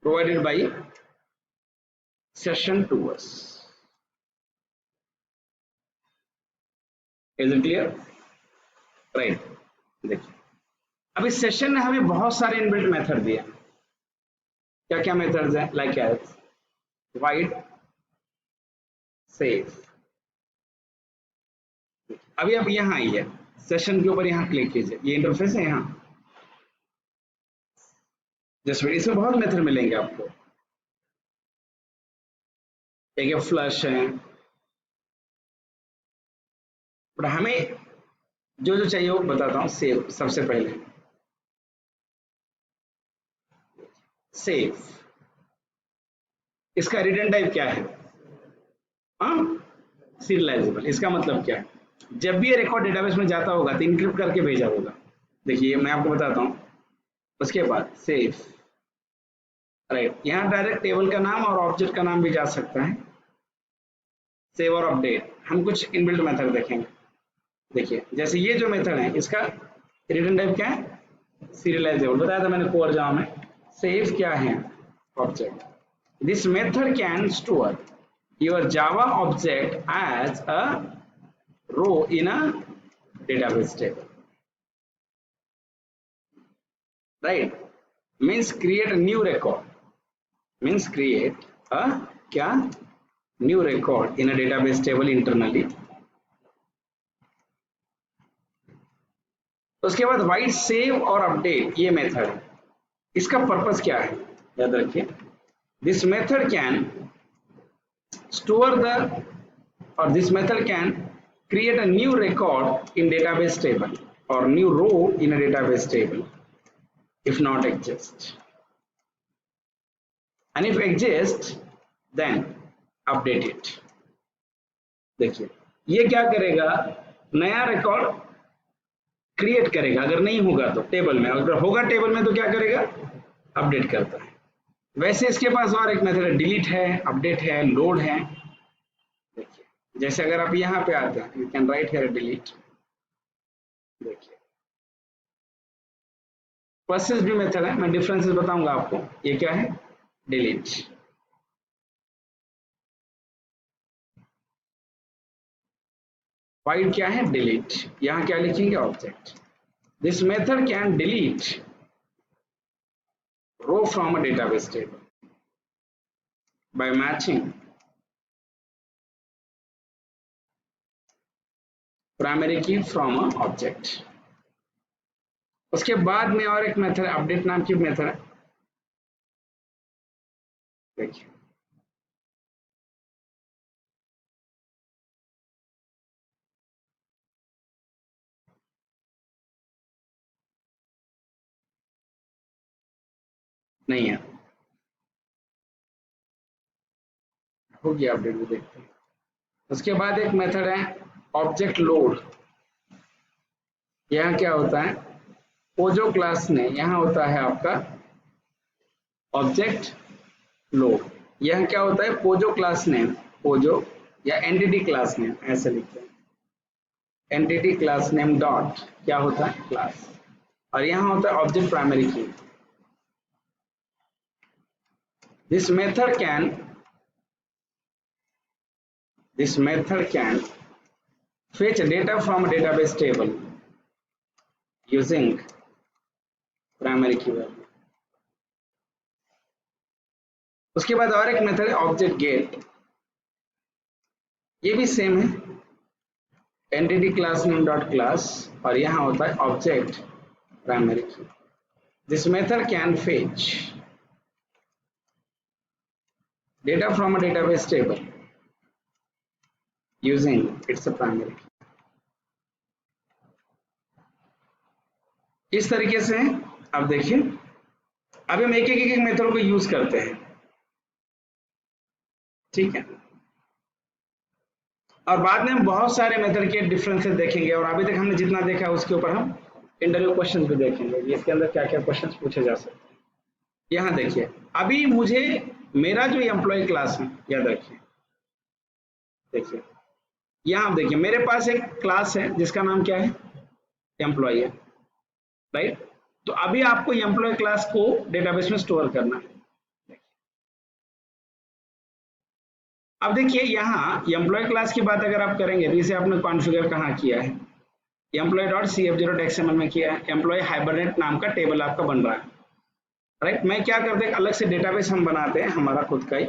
provided by session to us. Is it clear? Right. देखिए अब इस सेशन ने हमें बहुत सारे इनबिल्ट मेथड दिए। क्या क्या मेथड्स हैं? Like as wide, save. अभी आप यहाँ आइए, सेशन के ऊपर यहाँ क्लिक कीजिए, ये इंटरफेस है यहाँ। जस्ट वेट, इसमें बहुत मेथड मिलेंगे आपको। एक फ्लश है, बट हमें जो जो चाहिए वो बताता हूँ। सेव सबसे पहले, सेव इसका रिटर्न टाइप क्या है? सीरियलाइजेबल। इसका मतलब क्या है? जब भी ये रिकॉर्ड डेटाबेस में जाता होगा तो इनक्रिप्ट करके भेजा होगा। देखिए मैं आपको बताता हूँ। उसके बाद सेव, राइट, यहाँ डायरेक्ट टेबल का नाम और ऑब्जेक्ट का नाम भी जा सकता है। सेव और अपडेट, हम कुछ इनबिल्ट मेथड देखेंगे। देखिए जैसे ये जो मेथड है इसका रिटर्न टाइप क्या है? सीरियलाइजेबल। बताया था मैंने कोर जावा में। सेव क्या है? Object. This method can store your Java object as a row in a database table, right. Means create a new record, means create a क्या? New record in a database table internally. उसके बाद वाइड, save और update, ये method है। इसका purpose क्या है? याद रखिए, this method can store the, or this method can create a new record in database table or new row in a database table if not exist, and if exist then update it. देखिए ये क्या करेगा? नया record create करेगा। अगर नहीं होगा तो टेबल में, अगर होगा टेबल में तो क्या करेगा? अपडेट करता है। वैसे इसके पास और एक मेथड है, डिलीट है, अपडेट है, लोड है। देखिए जैसे अगर आप यहाँ पे आते हैं, you can write here delete. देखिए प्रोसेस भी मेथड है, मैं डिफरेंसेस बताऊंगा आपको। ये क्या है? डिलीट। वाइड क्या है? डिलीट। यहाँ क्या लिखेंगे? Object. This method can delete row from a database table by matching primary key from a object. उसके बाद में और एक मेथड, अपडेट नाम की मेथड है। देखिए नहीं है, हो गया अपडेट भी, देखते हैं। उसके बाद एक मेथड है ऑब्जेक्ट लोड। यहाँ क्या होता है? पोजो क्लास ने यहाँ होता है आपका ऑब्जेक्ट लोड। यह क्या होता है? पोजो क्लास नेम, पोजो या एंटिटी क्लास नेम, ऐसे लिखते हैं। एंटिटी क्लास नेम डॉट क्या होता है? क्लास। और यहाँ होता है ऑब्जेक्ट प्राइमरी की। This method can fetch data from a database table using primary key value. उसके बाद और एक मेथड है ऑब्जेक्ट गेट। ये भी सेम है, entity class name dot class, और यहाँ होता है ऑब्जेक्ट प्राइमरी की। This method can fetch data from a database table using its primary की। इस तरीके से अब देखिए, अभी हम एक एक मेथड को यूज करते हैं, ठीक है। और बाद में हम बहुत सारे मेथड के डिफरेंसेस देखेंगे, और अभी तक हमने जितना देखा उसके ऊपर हम इंटरव्यू क्वेश्चंस भी देखेंगे, इसके अंदर क्या क्या क्वेश्चंस पूछे जा सकते हैं। यहाँ देखिए, अभी मुझे मेरा जो एम्प्लॉय क्लास है, याद रखिए, देखिए यहाँ आप देखिए मेरे पास एक क्लास है जिसका नाम क्या है? एम्प्लॉय है, राइट। तो अभी आपको एम्प्लॉय क्लास को डेटाबेस में स्टोर करना है। अब देखिए यहाँ एम्प्लॉय क्लास की बात अगर आप करेंगे तो इसे आपने कॉन्फ़िगर कहाँ किया है, एम्प्लॉय डॉट cf0.xml में किया है। एम्प्लॉय हाइबरनेट नाम का टेबल आपका बन रहा है, राइट। मैं क्या करते हैं, अलग से डेटाबेस हम बनाते हैं हमारा खुद का ही,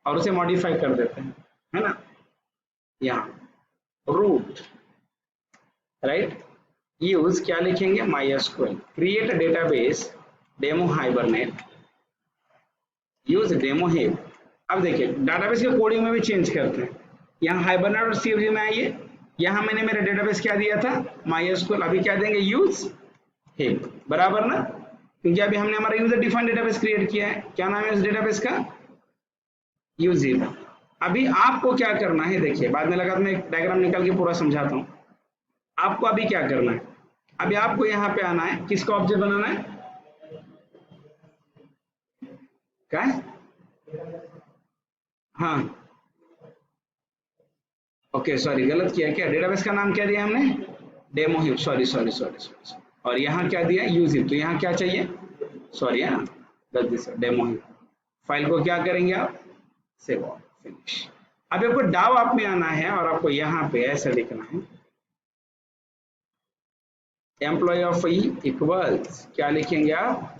और उसे मॉडिफाई कर देते हैं, है ना। यहाँ रूट, राइट, यूज क्या लिखेंगे, MySQL, create database demo Hibernate, use demo hib. अब देखिए डेटाबेस के कोडिंग में भी चेंज करते हैं, यहाँ हाइबरनेट और CFG में आइए, यहाँ मैंने मेरा डेटाबेस क्या दिया था, MySQL, अभी क्या देंगे, यूज हिब, बराबर ना, क्योंकि अभी हमने हमारा यूजर डिफाइंड डेटाबेस क्रिएट किया है। क्या नाम है उस डेटाबेस का, यूज हिब। अभी आपको क्या करना है, देखिए बाद में लगा मैं एक डायग्राम निकाल के पूरा समझाता हूँ। आपको अभी क्या करना है, अभी आपको यहाँ पे आना है, किसका ऑब्जेक्ट बनाना है, क्या है, हाँ ओके सॉरी गलत किया, क्या डेटाबेस का नाम क्या दिया हमने, demo hip, sorry sorry sorry sorry, और यहाँ क्या दिया, यूज हिप, तो यहाँ क्या चाहिए, सॉरी है ना, गलती से डेमो हिप। फाइल को क्या करेंगे आप, सेव ऑल, फिनिश। अब आपको डाव आप में आना है और आपको यहाँ पे ऐसा लिखना है, एम्प्लॉय ऑफ ई इक्वल्स, क्या लिखेंगे आप,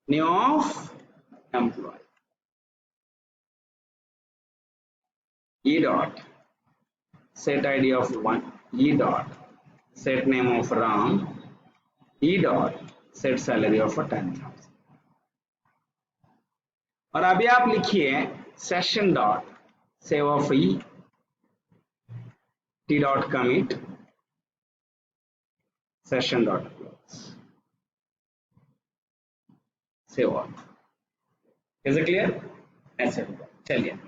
new of employ, E dot set id of 1, e dot set name of Ram, e dot set salary of 10,000। और अभी आप लिखिए session dot save of e t dot commit session dot close save all। Is it clear, ऐसे चलिए।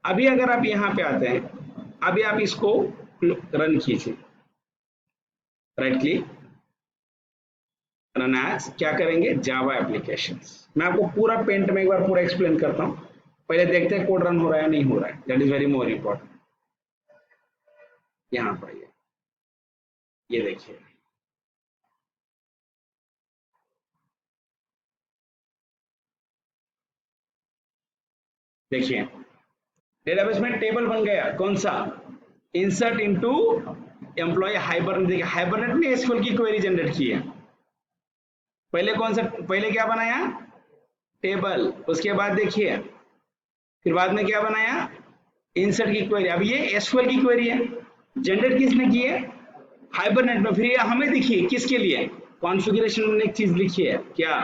अभी अगर आप यहां पे आते हैं, अभी आप इसको रन कीजिए, राइट क्लिक, रन एज, क्या करेंगे, जावा एप्लीकेशंस। मैं आपको पूरा पेंट में एक बार पूरा एक्सप्लेन करता हूं, पहले देखते हैं कोड रन हो रहा है नहीं हो रहा है, that is very more important. यहां पर ये देखिए, देखिए डेटाबेस में टेबल बन गया, कौन सा, इंसर्ट इनटू एम्प्लॉय हाइबरनेट। देखिए हाइबरनेट ने एसक्यूएल की क्वेरी जनरेट की है, पहले कौन सा, पहले क्या बनाया, टेबल, उसके बाद देखिए फिर बाद में क्या बनाया, इंसर्ट की क्वेरी। अब ये एसक्यूएल की क्वेरी है, जनरेट किसने की है, हाइबरनेट में। फिर हमें देखिए किसके लिए, कॉन्फ़िगरेशन में एक चीज लिखी है, क्या,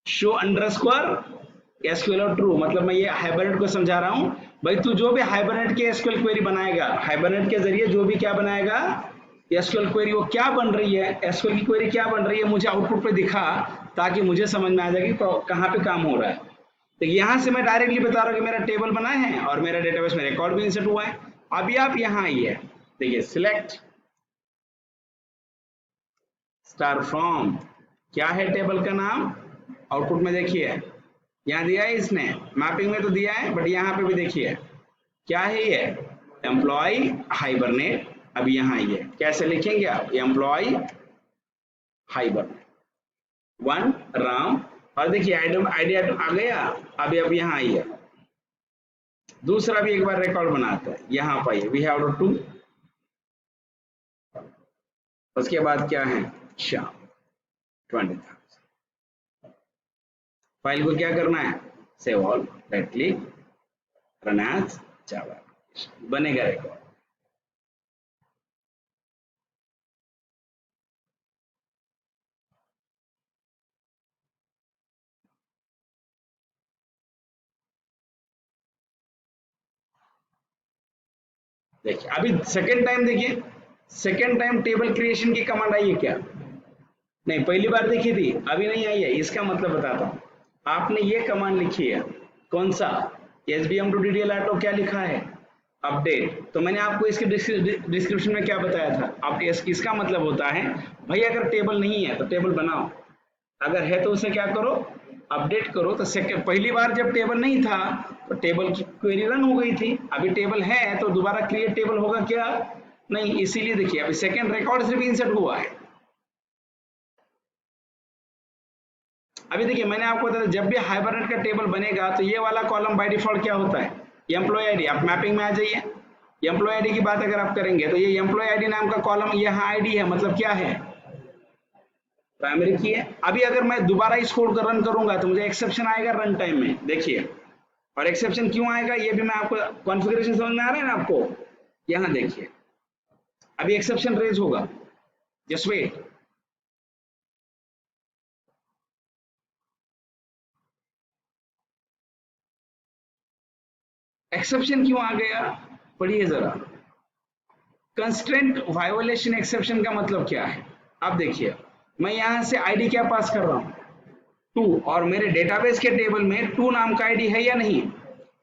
शो अंडरस्कोर एसक्यूएल और ट्रू, मतलब मैं ये हाइबरनेट को समझा रहा हूं, भाई तू जो भी हाइबरनेट के एसक्यूएल क्वेरी बनाएगा, हाइबरनेट के जरिए जो भी क्या बनाएगा एसक्यूएल क्वेरी, वो क्या बन रही है, एसक्यूएल की क्वेरी क्या बन रही है, मुझे आउटपुट पे दिखा, ताकि मुझे समझ में आ जाए कि कहाँ पे काम हो रहा है। तो यहां से मैं डायरेक्टली बता रहा हूं कि मेरा टेबल बना है और मेरा डेटाबेस में रिकॉर्ड भी इंसर्ट हुआ है। अभी आप यहाँ आइए, देखिए सिलेक्ट स्टार फ्रॉम, क्या है टेबल का नाम, आउटपुट में देखिए यहाँ दिया है इसने, मैपिंग में तो दिया है बट यहाँ पे भी देखिए क्या है ये, एम्प्लॉय हाइबरनेट। अभी यहाँ आइए, कैसे लिखेंगे आप, एम्प्लॉय हाइबरनेट 1 राम, और देखिए आइडिया आ गया। अभी अब यहाँ आइए, दूसरा भी एक बार रिकॉर्ड बनाते हैं, यहाँ पर वी हैव टू, उसके बाद क्या है, शाम 20,000। फाइल को क्या करना है, save all, right click, run as Java, बनेगा रिकॉर्ड। देखिए अभी सेकेंड टाइम, देखिए सेकेंड टाइम टेबल क्रिएशन की कमांड आई है क्या, नहीं, पहली बार देखी थी, अभी नहीं आई है। इसका मतलब बताता हूँ, आपने ये कमांड लिखी है, कौन सा, SBM to DDL auto, क्या लिखा है, अपडेट। तो मैंने आपको इसके डिस्क्रिप्शन में क्या बताया था, अपडेट इसका मतलब होता है भाई अगर टेबल नहीं है तो टेबल बनाओ, अगर है तो उसे क्या करो, अपडेट करो। तो सेकंड, पहली बार जब टेबल नहीं था तो टेबल की क्वेरी रन हो गई थी, अभी टेबल है तो दोबारा क्रिएट टेबल होगा क्या, नहीं, इसीलिए देखिए अभी सेकंड रिकॉर्ड सिर्फ इंसर्ट हुआ है। अभी देखिए मैंने आपको बताया जब भी हाइबरनेट का टेबल बनेगा तो ये वाला कॉलम बाय डिफॉल्ट क्या होता है, एम्प्लॉय आईडी। आप मैपिंग में आ जाइए, एम्प्लॉय आईडी की बात अगर आप करेंगे तो ये एम्प्लॉय आईडी नाम का कॉलम यहाँ आईडी है, मतलब क्या है, प्राइमरी की है। अभी अगर मैं दोबारा इस कोड को रन करूंगा तो मुझे एक्सेप्शन आएगा रन टाइम में, देखिए। और एक्सेप्शन क्यों आएगा ये भी मैं आपको, कॉन्फ़िगरेशन समझ में आ रहा है ना आपको, यहाँ देखिए अभी एक्सेप्शन रेज होगा, जस्ट वेट। एक्सेप्शन क्यों आ गया, पढ़िए जरा। कंस्ट्रेंट वायोलेशन एक्सेप्शन का मतलब क्या है, आप देखिए मैं यहां से आईडी क्या पास कर रहा हूं, 2, और मेरे डेटाबेस के टेबल में 2 नाम का आईडी है या नहीं।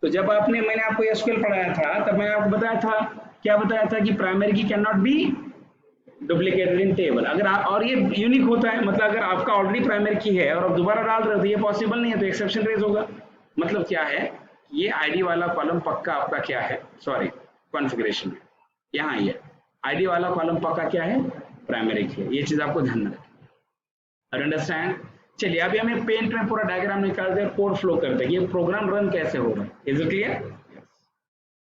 तो जब मैंने आपको एसक्यूएल पढ़ाया था तब मैंने आपको बताया था, क्या बताया था कि प्राइमरी की can not be duplicated in table. अगर आप, और ये यूनिक होता है, मतलब अगर आपका ऑलरेडी प्राइमरी की है और आप दोबारा डाल रहे हो तो ये पॉसिबल नहीं है, तो एक्सेप्शन रेज होगा। मतलब क्या है, ये आईडी वाला कॉलम पक्का आपका क्या है, सॉरी कॉन्फ़िगरेशन में यहाँ ये आईडी वाला कॉलम पक्का क्या है, प्राइमरी की है। ये चीज आपको ध्यान में रखना, अंडरस्टैंड। चलिए अभी हमें पेंट में पूरा डायग्राम निकालते हैं, कोड फ्लो करते हैं, ये प्रोग्राम रन कैसे होगा। Is it clear?